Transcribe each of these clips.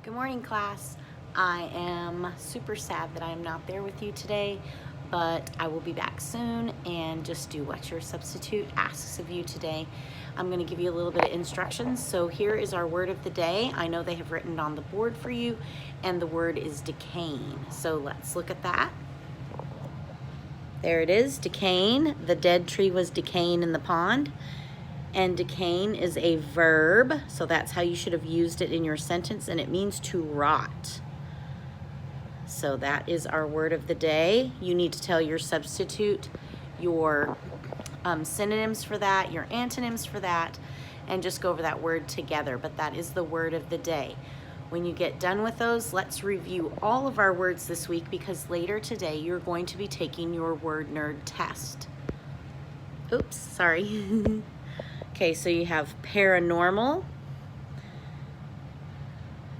Good morning, class. I am super sad that I am not there with you today, but I will be back soon and just do what your substitute asks of you today. I'm going to give you a little bit of instructions. So here is our word of the day. I know they have written on the board for you, and the word is decaying. So let's look at that. There it is, decaying. The dead tree was decaying in the pond. And decaying is a verb, so that's how you should have used it in your sentence, and it means to rot. So that is our word of the day. You need to tell your substitute your synonyms for that, your antonyms for that, and just go over that word together. But that is the word of the day. When you get done with those, let's review all of our words this week, because later today you're going to be taking your word nerd test. Oops, sorry. Okay, so you have paranormal,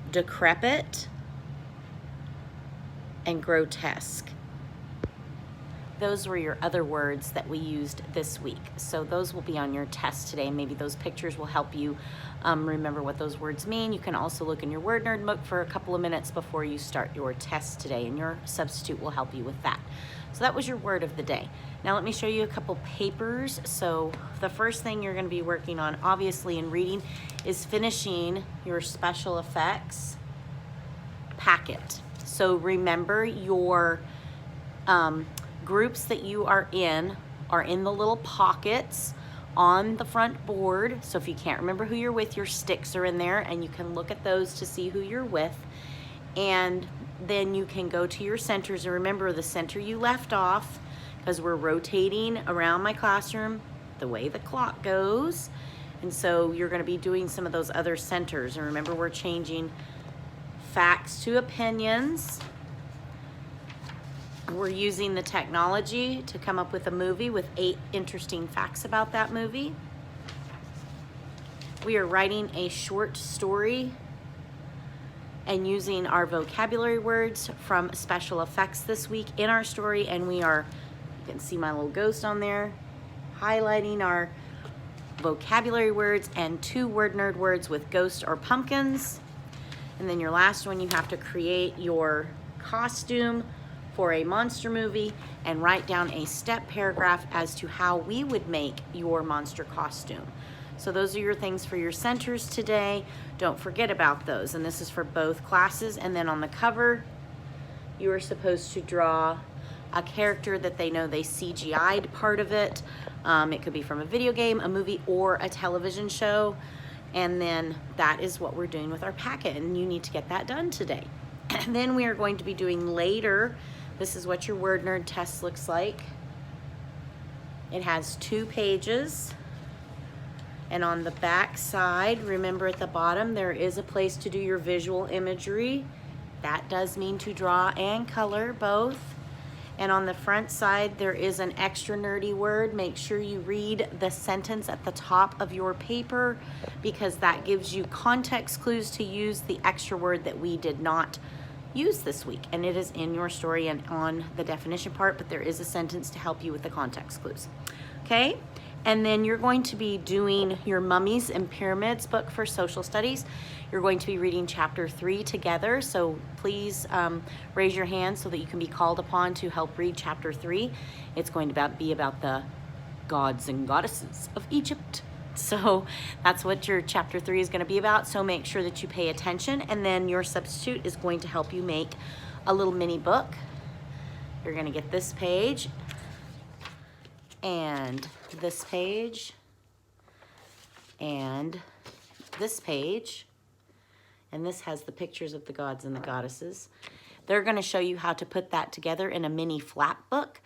decrepit, and grotesque. Those were your other words that we used this week. So those will be on your test today. Maybe those pictures will help you remember what those words mean. You can also look in your Word Nerd book for a couple of minutes before you start your test today, and your substitute will help you with that. So that was your word of the day. Now let me show you a couple papers. So the first thing you're going to be working on, obviously, in reading is finishing your special effects packet. So remember, your groups that you are in the little pockets on the front board. So if you can't remember who you're with, your sticks are in there, and you can look at those to see who you're with. And then you can go to your centers, and remember the center you left off, because we're rotating around my classroom the way the clock goes. And so you're going to be doing some of those other centers. And remember, we're changing facts to opinions. We're using the technology to come up with a movie with 8 interesting facts about that movie. We are writing a short story and using our vocabulary words from special effects this week in our story. And we are, you can see my little ghost on there, highlighting our vocabulary words and 2 word nerd words with ghost or pumpkins. And then your last one, you have to create your costume for a monster movie and write down a step paragraph as to how we would make your monster costume. So those are your things for your centers today. Don't forget about those. And this is for both classes. And then on the cover, you are supposed to draw a character that they know they CGI'd part of it. It could be from a video game, a movie, or a television show. And then that is what we're doing with our packet, and you need to get that done today. And then we are going to be doing later, this is what your word nerd test looks like. It has 2 pages. And on the back side, remember at the bottom, there is a place to do your visual imagery. That does mean to draw and color both. And on the front side, there is an extra nerdy word. Make sure you read the sentence at the top of your paper, because that gives you context clues to use the extra word that we did not use this week. And it is in your story and on the definition part, but there is a sentence to help you with the context clues. Okay? And then you're going to be doing your Mummies and Pyramids book for social studies. You're going to be reading chapter 3 together. So please raise your hand so that you can be called upon to help read chapter 3. It's going to be about the gods and goddesses of Egypt. So that's what your chapter 3 is going to be about. So make sure that you pay attention. And then your substitute is going to help you make a little mini book. You're going to get this page and this page and this page, and this has the pictures of the gods and the goddesses. They're going to show you how to put that together in a mini flap book,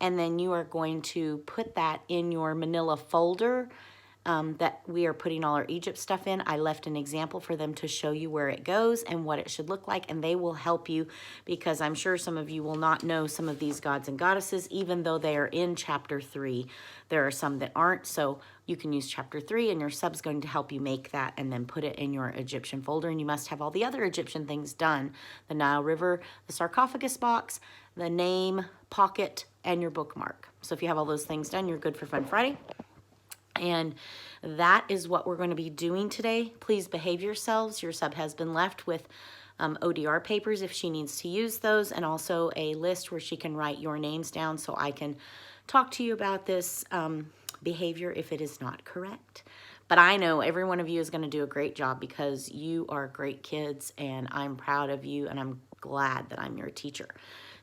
and then you are going to put that in your manila folder that we are putting all our Egypt stuff in. I left an example for them to show you where it goes and what it should look like, and they will help you, because I'm sure some of you will not know some of these gods and goddesses, even though they are in chapter 3. There are some that aren't, so you can use chapter 3, and your sub's going to help you make that and then put it in your Egyptian folder. And you must have all the other Egyptian things done: the Nile River, the sarcophagus box, the name, pocket, and your bookmark. So if you have all those things done, you're good for Fun Friday. And that is what we're going to be doing today. Please behave yourselves. Your sub has been left with ODR papers if she needs to use those, and also a list where she can write your names down so I can talk to you about this behavior if it is not correct. But I know every one of you is going to do a great job because you are great kids, and I'm proud of you, and I'm glad that I'm your teacher.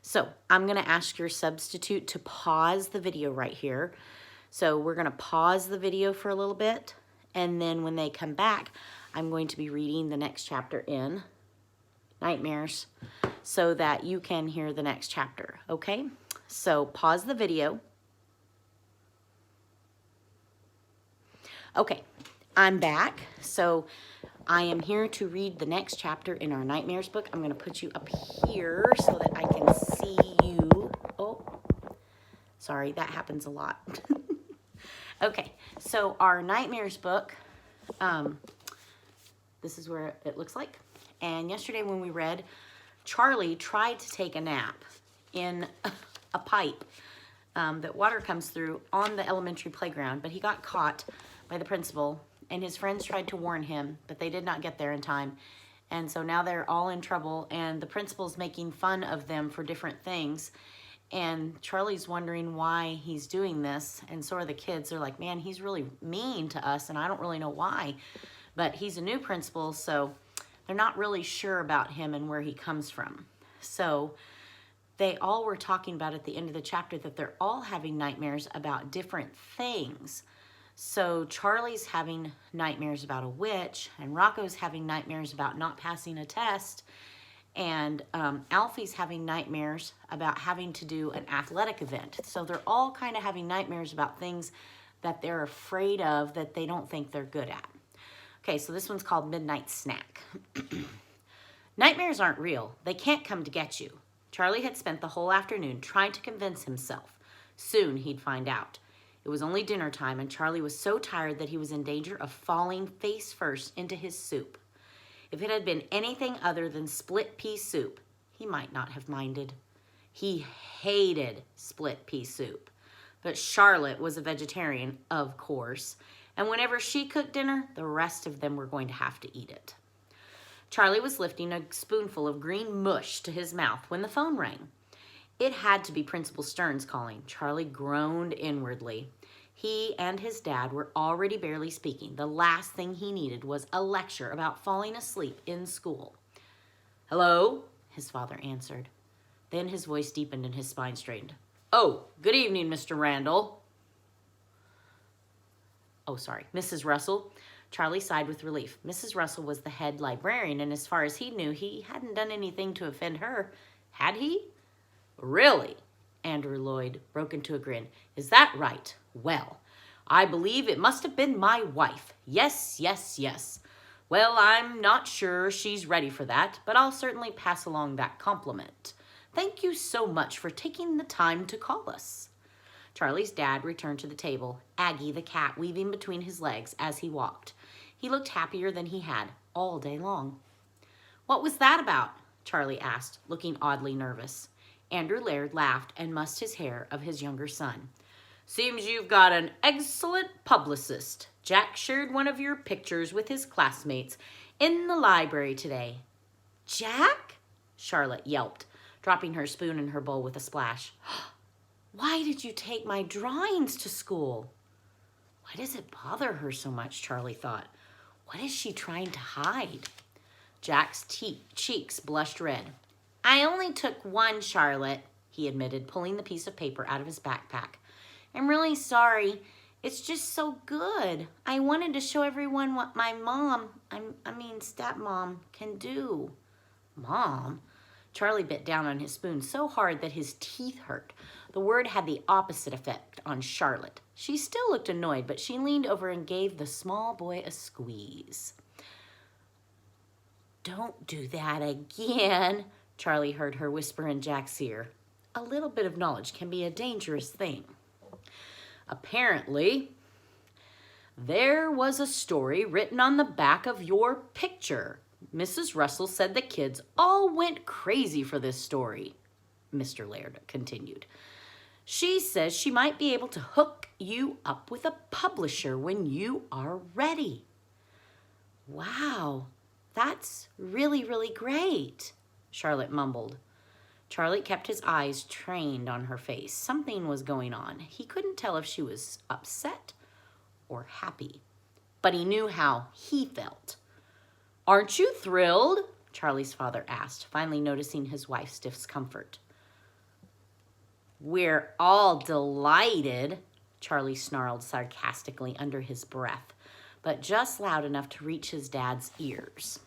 So I'm going to ask your substitute to pause the video right here. So we're going to pause the video for a little bit, and then when they come back, I'm going to be reading the next chapter in Nightmares so that you can hear the next chapter, okay? So pause the video. Okay, I'm back. So I am here to read the next chapter in our Nightmares book. I'm going to put you up here so that I can see you. Oh, sorry, that happens a lot. Okay, so our Nightmares book, this is where it looks like. And yesterday when we read, Charlie tried to take a nap in a pipe that water comes through on the elementary playground, but he got caught by the principal, and his friends tried to warn him, but they did not get there in time. And so now they're all in trouble, and the principal's making fun of them for different things. And Charlie's wondering why he's doing this, and so are the kids. They're like, man, he's really mean to us, and I don't really know why. But he's a new principal, so they're not really sure about him and where he comes from. So they all were talking about at the end of the chapter that they're all having nightmares about different things. So Charlie's having nightmares about a witch, and Rocco's having nightmares about not passing a test, and Alfie's having nightmares about having to do an athletic event. So they're all kind of having nightmares about things that they're afraid of that they don't think they're good at. Okay, so this one's called Midnight Snack. Nightmares aren't real. They can't come to get you. Charlie had spent the whole afternoon trying to convince himself. Soon he'd find out. It was only dinner time, and Charlie was so tired that he was in danger of falling face first into his soup. If it had been anything other than split pea soup, he might not have minded. He hated split pea soup. But Charlotte was a vegetarian, of course, and whenever she cooked dinner, the rest of them were going to have to eat it. Charlie was lifting a spoonful of green mush to his mouth when the phone rang. It had to be Principal Stearns calling. Charlie groaned inwardly. He and his dad were already barely speaking. The last thing he needed was a lecture about falling asleep in school. "Hello?" his father answered. Then his voice deepened and his spine straightened. "Oh, good evening, Mr. Randall." Oh, sorry, Mrs. Russell. Charlie sighed with relief. Mrs. Russell was the head librarian, and as far as he knew, he hadn't done anything to offend her. Had he? "Really?" Andrew Lloyd broke into a grin. "Is that right? Well, I believe it must have been my wife. Yes, yes, yes. Well, I'm not sure she's ready for that, but I'll certainly pass along that compliment. Thank you so much for taking the time to call us." Charlie's dad returned to the table, Aggie the cat weaving between his legs as he walked. He looked happier than he had all day long. "What was that about?" Charlie asked, looking oddly nervous. Andrew Laird laughed and mussed his hair of his younger son. "Seems you've got an excellent publicist. Jack shared one of your pictures with his classmates in the library today." "Jack?" Charlotte yelped, dropping her spoon in her bowl with a splash. "Why did you take my drawings to school?" Why does it bother her so much, Charlie thought. What is she trying to hide? Jack's cheeks blushed red. "I only took one, Charlotte," he admitted, pulling the piece of paper out of his backpack. "I'm really sorry. It's just so good. I wanted to show everyone what my stepmom can do." "Mom?" Charlie bit down on his spoon so hard that his teeth hurt. The word had the opposite effect on Charlotte. She still looked annoyed, but she leaned over and gave the small boy a squeeze. "Don't do that again," Charlie heard her whisper in Jack's ear. A little bit of knowledge can be a dangerous thing. "Apparently, there was a story written on the back of your picture. Mrs. Russell said the kids all went crazy for this story," Mr. Laird continued. She says she might be able to hook you up with a publisher when you are ready. Wow, that's really, really great, Charlotte mumbled. Charlie kept his eyes trained on her face. Something was going on. He couldn't tell if she was upset or happy, but he knew how he felt. Aren't you thrilled? Charlie's father asked, finally noticing his wife's discomfort. We're all delighted, Charlie snarled sarcastically under his breath, but just loud enough to reach his dad's ears.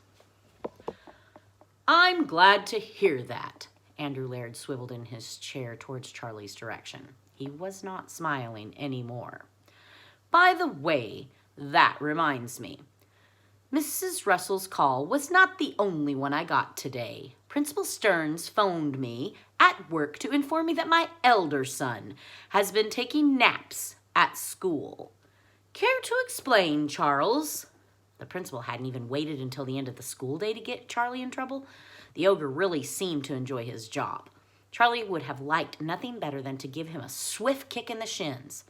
I'm glad to hear that. Andrew Laird swiveled in his chair towards Charlie's direction. He was not smiling anymore. By the way, that reminds me. Mrs. Russell's call was not the only one I got today. Principal Stearns phoned me at work to inform me that my elder son has been taking naps at school. Care to explain, Charles? The principal hadn't even waited until the end of the school day to get Charlie in trouble. The ogre really seemed to enjoy his job. Charlie would have liked nothing better than to give him a swift kick in the shins.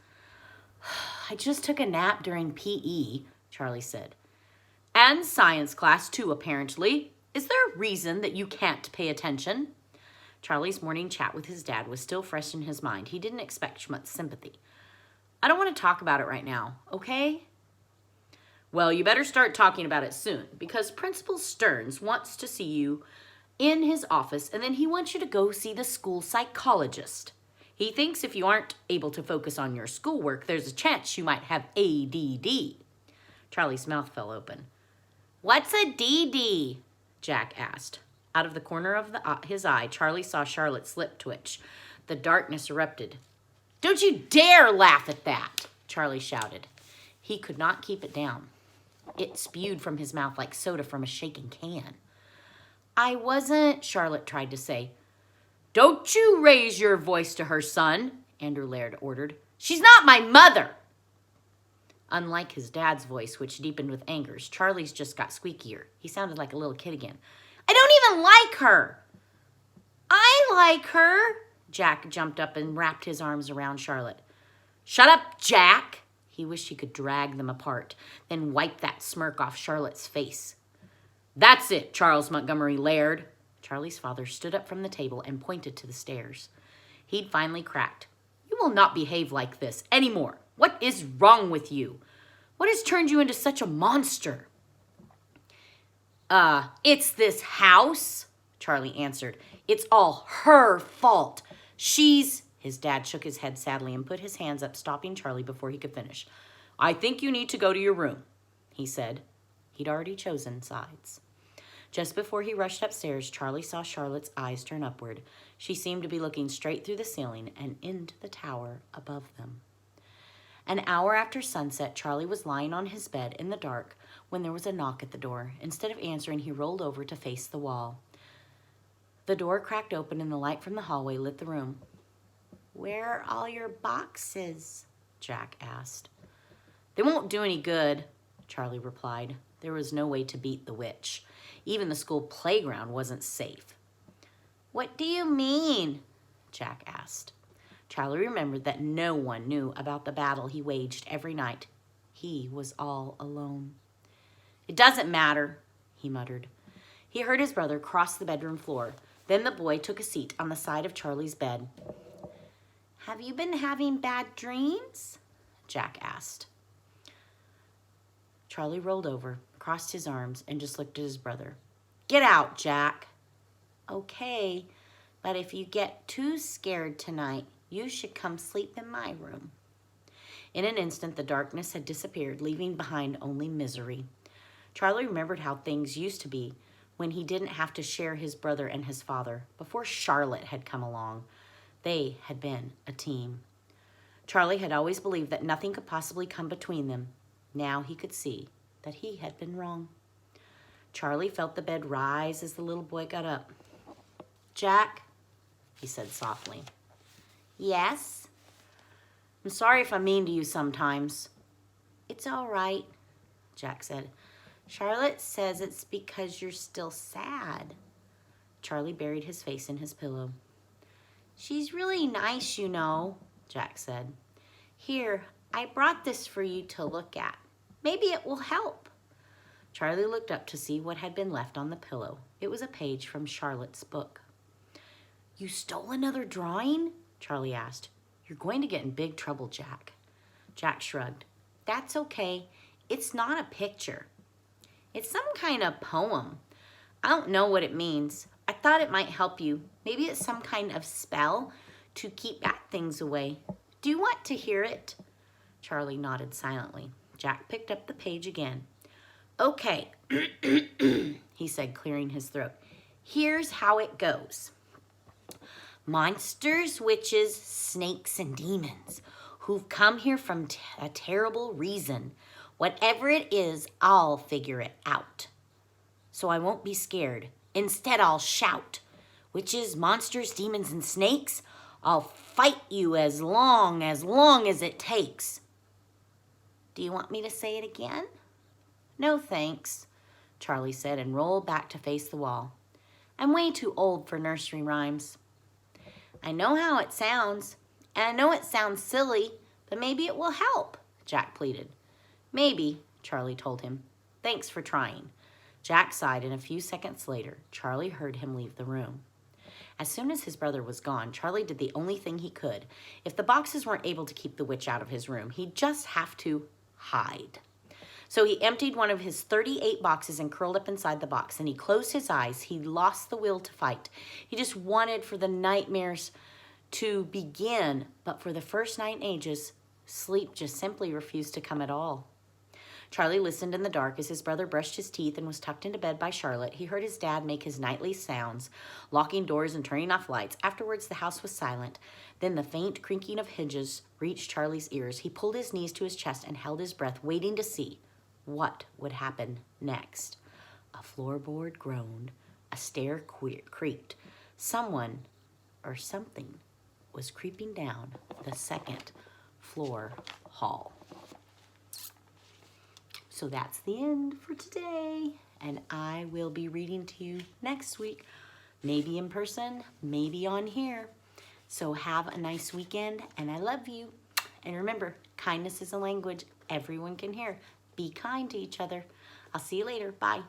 I just took a nap during PE, Charlie said. And science class too, apparently. Is there a reason that you can't pay attention? Charlie's morning chat with his dad was still fresh in his mind. He didn't expect much sympathy. I don't want to talk about it right now, okay? Well, you better start talking about it soon, because Principal Stearns wants to see you in his office, and then he wants you to go see the school psychologist. He thinks if you aren't able to focus on your schoolwork, there's a chance you might have ADD. Charlie's mouth fell open. What's a DD? Jack asked. Out of the corner of his eye, Charlie saw Charlotte's lip twitch. The darkness erupted. Don't you dare laugh at that, Charlie shouted. He could not keep it down. It spewed from his mouth like soda from a shaking can. I wasn't, Charlotte tried to say. Don't you raise your voice to her, son, Andrew Laird ordered. She's not my mother. Unlike his dad's voice, which deepened with anger, Charlie's just got squeakier. He sounded like a little kid again. I don't even like her. I like her. Jack jumped up and wrapped his arms around Charlotte. Shut up, Jack. He wished he could drag them apart, then wipe that smirk off Charlotte's face. That's it, Charles Montgomery Laird. Charlie's father stood up from the table and pointed to the stairs. He'd finally cracked. You will not behave like this anymore. What is wrong with you? What has turned you into such a monster? It's this house, Charlie answered. It's all her fault. His dad shook his head sadly and put his hands up, stopping Charlie before he could finish. I think you need to go to your room, he said. He'd already chosen sides. Just before he rushed upstairs, Charlie saw Charlotte's eyes turn upward. She seemed to be looking straight through the ceiling and into the tower above them. An hour after sunset, Charlie was lying on his bed in the dark when there was a knock at the door. Instead of answering, he rolled over to face the wall. The door cracked open and the light from the hallway lit the room. Where are all your boxes? Jack asked. They won't do any good, Charlie replied. There was no way to beat the witch. Even the school playground wasn't safe. What do you mean? Jack asked. Charlie remembered that no one knew about the battle he waged every night. He was all alone. It doesn't matter, he muttered. He heard his brother cross the bedroom floor. Then the boy took a seat on the side of Charlie's bed. Have you been having bad dreams? Jack asked. Charlie rolled over, crossed his arms, and just looked at his brother. Get out, Jack. Okay, but if you get too scared tonight, you should come sleep in my room. In an instant, the darkness had disappeared, leaving behind only misery. Charlie remembered how things used to be when he didn't have to share his brother and his father. Before Charlotte had come along, they had been a team. Charlie had always believed that nothing could possibly come between them. Now he could see that he had been wrong. Charlie felt the bed rise as the little boy got up. Jack, he said softly. Yes? I'm sorry if I'm mean to you sometimes. It's all right, Jack said. Charlotte says it's because you're still sad. Charlie buried his face in his pillow. She's really nice, you know, Jack said. Here, I brought this for you to look at. Maybe it will help. Charlie looked up to see what had been left on the pillow. It was a page from Charlotte's book. You stole another drawing? Charlie asked. You're going to get in big trouble, Jack. Jack shrugged. That's okay. It's not a picture. It's some kind of poem. I don't know what it means. I thought it might help you. Maybe it's some kind of spell to keep bad things away. Do you want to hear it? Charlie nodded silently. Jack picked up the page again. Okay, he said, clearing his throat. Here's how it goes. Monsters, witches, snakes, and demons who've come here from a terrible reason. Whatever it is, I'll figure it out. So I won't be scared. Instead, I'll shout. Witches, monsters, demons, and snakes, I'll fight you as long as it takes. Do you want me to say it again? No, thanks, Charlie said and rolled back to face the wall. I'm way too old for nursery rhymes. I know how it sounds, and I know it sounds silly, but maybe it will help, Jack pleaded. Maybe, Charlie told him. Thanks for trying. Jack sighed, and a few seconds later, Charlie heard him leave the room. As soon as his brother was gone, Charlie did the only thing he could. If the boxes weren't able to keep the witch out of his room, he'd just have to hide. So he emptied one of his 38 boxes and curled up inside the box. And he closed his eyes. He lost the will to fight. He just wanted for the nightmares to begin. But for the first night in ages, sleep just simply refused to come at all. Charlie listened in the dark as his brother brushed his teeth and was tucked into bed by Charlotte. He heard his dad make his nightly sounds, locking doors and turning off lights. Afterwards, the house was silent. Then the faint creaking of hinges reached Charlie's ears. He pulled his knees to his chest and held his breath, waiting to see what would happen next. A floorboard groaned. A stair creaked. Someone or something was creeping down the second floor hall. So that's the end for today, and I will be reading to you next week, maybe in person, maybe on here. So have a nice weekend, and I love you. And remember, kindness is a language everyone can hear. Be kind to each other. I'll see you later. Bye.